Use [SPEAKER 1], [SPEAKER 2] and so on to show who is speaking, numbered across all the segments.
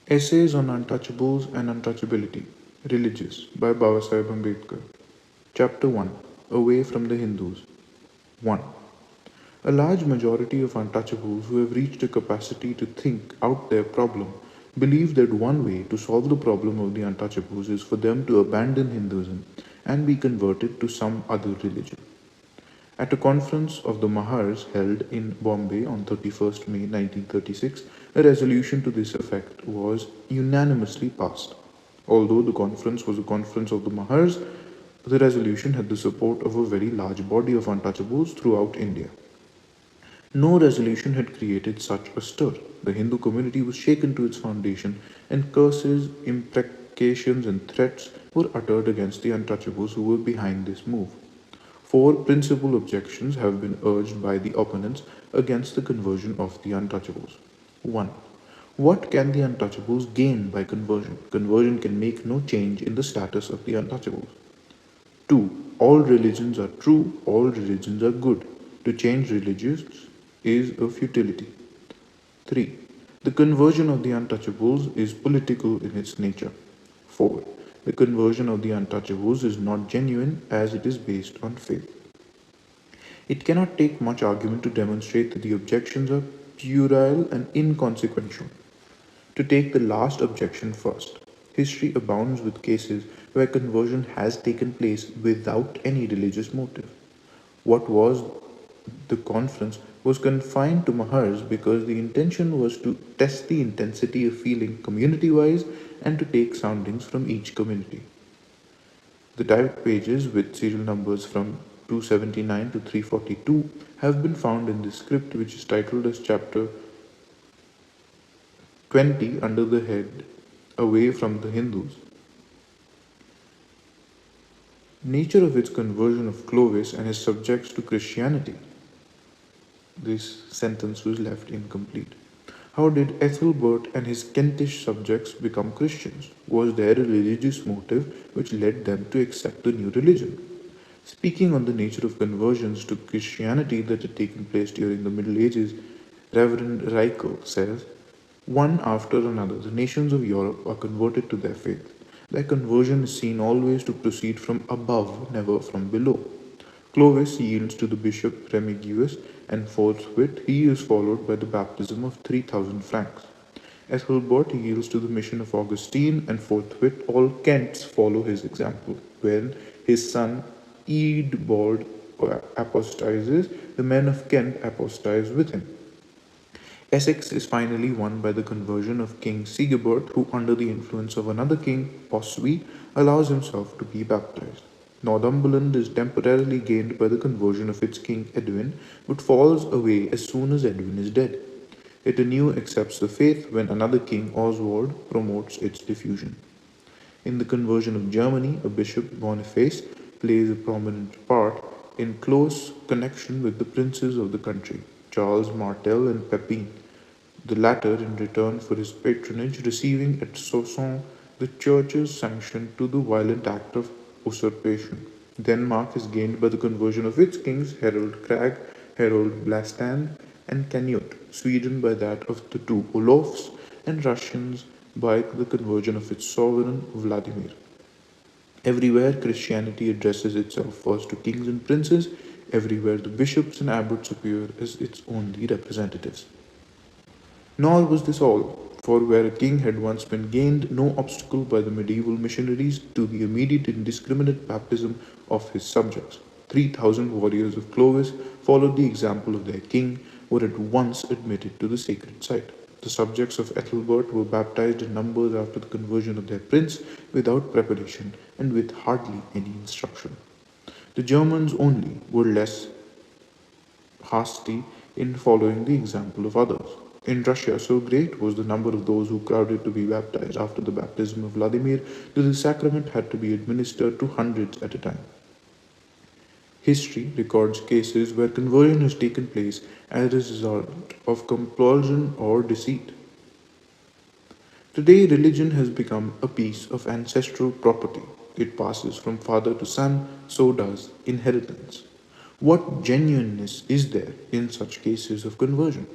[SPEAKER 1] Essays on Untouchables and Untouchability, Religious, by Babasaheb Ambedkar. Chapter 1, Away from the Hindus. 1. A large majority of untouchables who have reached a capacity to think out their problem believe that one way to solve the problem of the untouchables is for them to abandon Hinduism and be converted to some other religion. At a conference of the Mahars held in Bombay on 31st May 1936, a resolution to this effect was unanimously passed. Although the conference was a conference of the Mahars, the resolution had the support of a very large body of untouchables throughout India. No resolution had created such a stir. The Hindu community was shaken to its foundation, and curses, imprecations, and threats were uttered against the untouchables who were behind this move. Four principal objections have been urged by the opponents against the conversion of the untouchables. 1. What can the untouchables gain by conversion? Conversion can make no change in the status of the untouchables. 2. All religions are true, all religions are good. To change religions is a futility. 3. The conversion of the untouchables is political in its nature. 4. The conversion of the untouchables is not genuine as it is based on faith. It cannot take much argument to demonstrate that the objections are puerile and inconsequential. To take the last objection first, history abounds with cases where conversion has taken place without any religious motive. What was the conference was confined to Mahars because the intention was to test the intensity of feeling community wise and to take soundings from each community. The typed pages with serial numbers from 279 to 342 have been found in this script, which is titled as Chapter 20 under the head Away from the Hindus. Nature of its conversion of Clovis and his subjects to Christianity. This sentence was left incomplete. How did Ethelbert and his Kentish subjects become Christians? Was there a religious motive which led them to accept the new religion? Speaking on the nature of conversions to Christianity that had taken place during the Middle Ages, Reverend Reichel says, one after another, the nations of Europe are converted to their faith. Their conversion is seen always to proceed from above, never from below. Clovis yields to the bishop Remigius, and forthwith he is followed by the baptism of 3,000 Franks. Ethelbert yields to the mission of Augustine, and forthwith all Kents follow his example. When his son Eadbald apostatizes, the men of Kent apostatize with him. Essex is finally won by the conversion of King Sigebert, who, under the influence of another king, Oswy, allows himself to be baptized. Northumberland is temporarily gained by the conversion of its king Edwin, but falls away as soon as Edwin is dead. It anew accepts the faith when another king, Oswald, promotes its diffusion. In the conversion of Germany, a bishop, Boniface, plays a prominent part in close connection with the princes of the country, Charles Martel and Pepin, the latter in return for his patronage receiving at Soissons the church's sanction to the violent act of usurpation. Denmark is gained by the conversion of its kings Harold Krag, Harold Blastan, and Canute, Sweden by that of the two Olofs, and Russians by the conversion of its sovereign Vladimir. Everywhere Christianity addresses itself first to kings and princes, everywhere the bishops and abbots appear as its only representatives. Nor was this all, for where a king had once been gained, no obstacle by the medieval missionaries to the immediate indiscriminate baptism of his subjects. 3,000 warriors of Clovis followed the example of their king, were at once admitted to the sacred site. The subjects of Ethelbert were baptized in numbers after the conversion of their prince, without preparation and with hardly any instruction. The Germans only were less hasty in following the example of others. In Russia, so great was the number of those who crowded to be baptized after the baptism of Vladimir that the sacrament had to be administered to hundreds at a time. History records cases where conversion has taken place as a result of compulsion or deceit. Today, religion has become a piece of ancestral property. It passes from father to son, so does inheritance. What genuineness is there in such cases of conversion?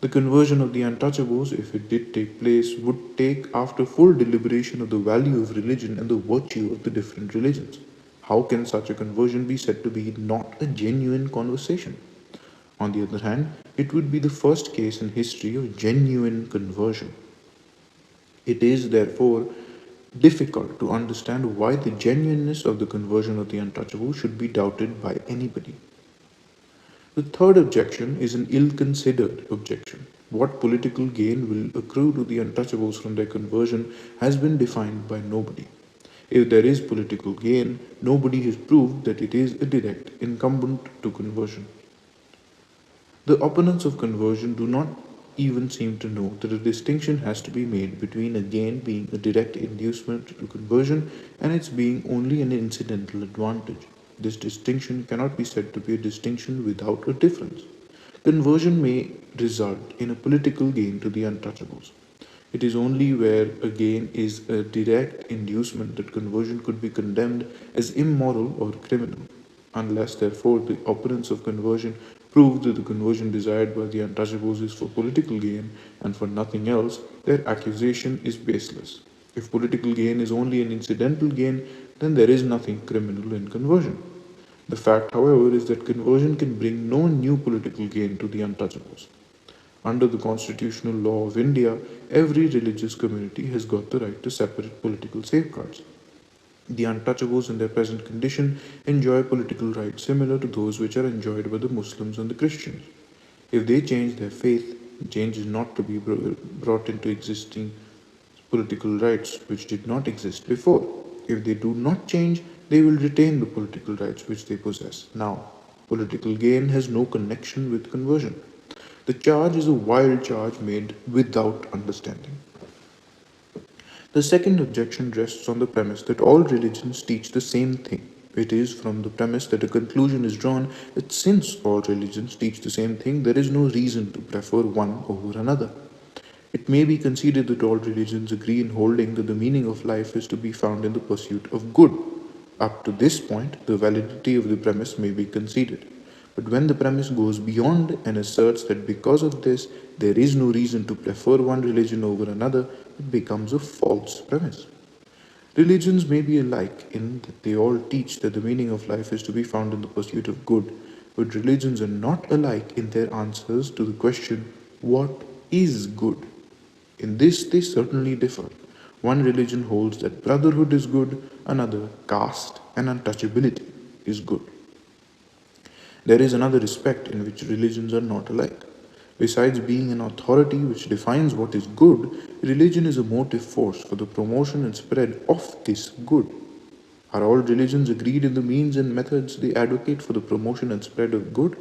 [SPEAKER 1] The conversion of the Untouchables, if it did take place, would take after full deliberation of the value of religion and the virtue of the different religions. How can such a conversion be said to be not a genuine conversation? On the other hand, it would be the first case in history of genuine conversion. It is therefore difficult to understand why the genuineness of the conversion of the untouchable should be doubted by anybody. The third objection is an ill considered objection. What political gain will accrue to the untouchables from their conversion has been defined by nobody. If there is political gain, nobody has proved that it is a direct incumbent to conversion. The opponents of conversion do not even seem to know that a distinction has to be made between a gain being a direct inducement to conversion and its being only an incidental advantage. This distinction cannot be said to be a distinction without a difference. Conversion may result in a political gain to the untouchables. It is only where a gain is a direct inducement that conversion could be condemned as immoral or criminal. Unless, therefore, the opponents of conversion prove that the conversion desired by the untouchables is for political gain and for nothing else, their accusation is baseless. If political gain is only an incidental gain, then there is nothing criminal in conversion. The fact, however, is that conversion can bring no new political gain to the untouchables. Under the constitutional law of India, every religious community has got the right to separate political safeguards. The untouchables in their present condition enjoy political rights similar to those which are enjoyed by the Muslims and the Christians. If they change their faith, change is not to be brought into existing political rights which did not exist before. If they do not change, they will retain the political rights which they possess now. Political gain has no connection with conversion. The charge is a wild charge made without understanding. The second objection rests on the premise that all religions teach the same thing. It is from the premise that a conclusion is drawn that since all religions teach the same thing, there is no reason to prefer one over another. It may be conceded that all religions agree in holding that the meaning of life is to be found in the pursuit of good. Up to this point, the validity of the premise may be conceded. But when the premise goes beyond and asserts that because of this there is no reason to prefer one religion over another, it becomes a false premise. Religions may be alike in that they all teach that the meaning of life is to be found in the pursuit of good, but religions are not alike in their answers to the question, what is good? In this, they certainly differ. One religion holds that brotherhood is good, another, caste and untouchability is good. There is another respect in which religions are not alike. Besides being an authority which defines what is good, religion is a motive force for the promotion and spread of this good. Are all religions agreed in the means and methods they advocate for the promotion and spread of good?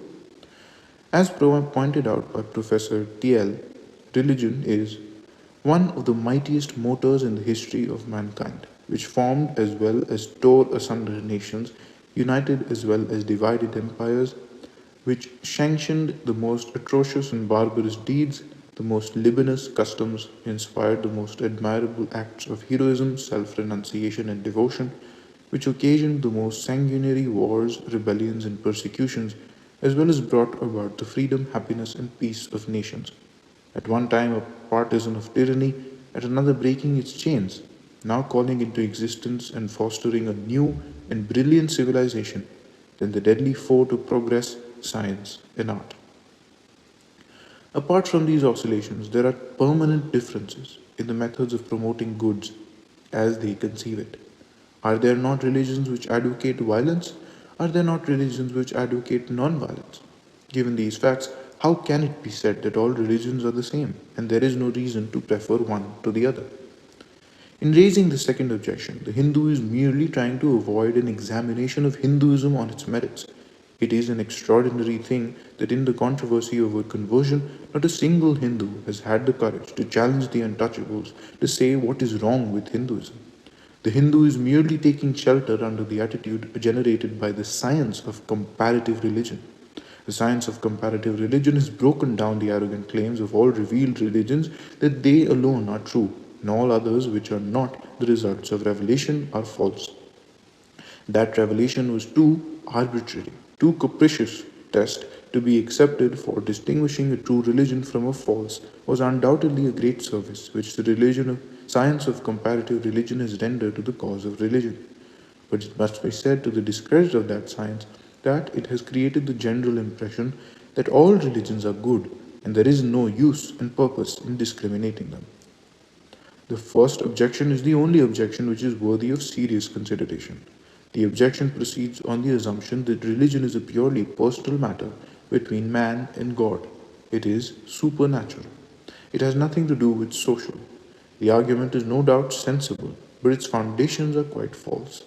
[SPEAKER 1] As pointed out by Professor T.L., religion is one of the mightiest motors in the history of mankind, which formed as well as tore asunder nations, united as well as divided empires, which sanctioned the most atrocious and barbarous deeds, the most libidinous customs, inspired the most admirable acts of heroism, self-renunciation and devotion, which occasioned the most sanguinary wars, rebellions and persecutions, as well as brought about the freedom, happiness and peace of nations. At one time a partisan of tyranny, at another breaking its chains, now calling into existence and fostering a new and brilliant civilization, then the deadly foe to progress, science, and art. Apart from these oscillations, there are permanent differences in the methods of promoting goods as they conceive it. Are there not religions which advocate violence? Are there not religions which advocate non-violence? Given these facts, how can it be said that all religions are the same and there is no reason to prefer one to the other? In raising the second objection, the Hindu is merely trying to avoid an examination of Hinduism on its merits. It is an extraordinary thing that in the controversy over conversion, not a single Hindu has had the courage to challenge the untouchables to say what is wrong with Hinduism. The Hindu is merely taking shelter under the attitude generated by the science of comparative religion. The science of comparative religion has broken down the arrogant claims of all revealed religions that they alone are true, and all others which are not the results of revelation are false. That revelation was too arbitrary, too capricious test to be accepted for distinguishing a true religion from a false was undoubtedly a great service which the science of comparative religion has rendered to the cause of religion. But it must be said to the discredit of that science that it has created the general impression that all religions are good and there is no use and purpose in discriminating them. The first objection is the only objection which is worthy of serious consideration. The objection proceeds on the assumption that religion is a purely personal matter between man and God. It is supernatural. It has nothing to do with social. The argument is no doubt sensible, but its foundations are quite false.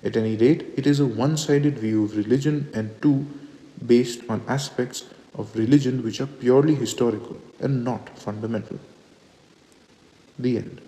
[SPEAKER 1] At any rate, it is a one sided view of religion and two based on aspects of religion which are purely historical and not fundamental. The end.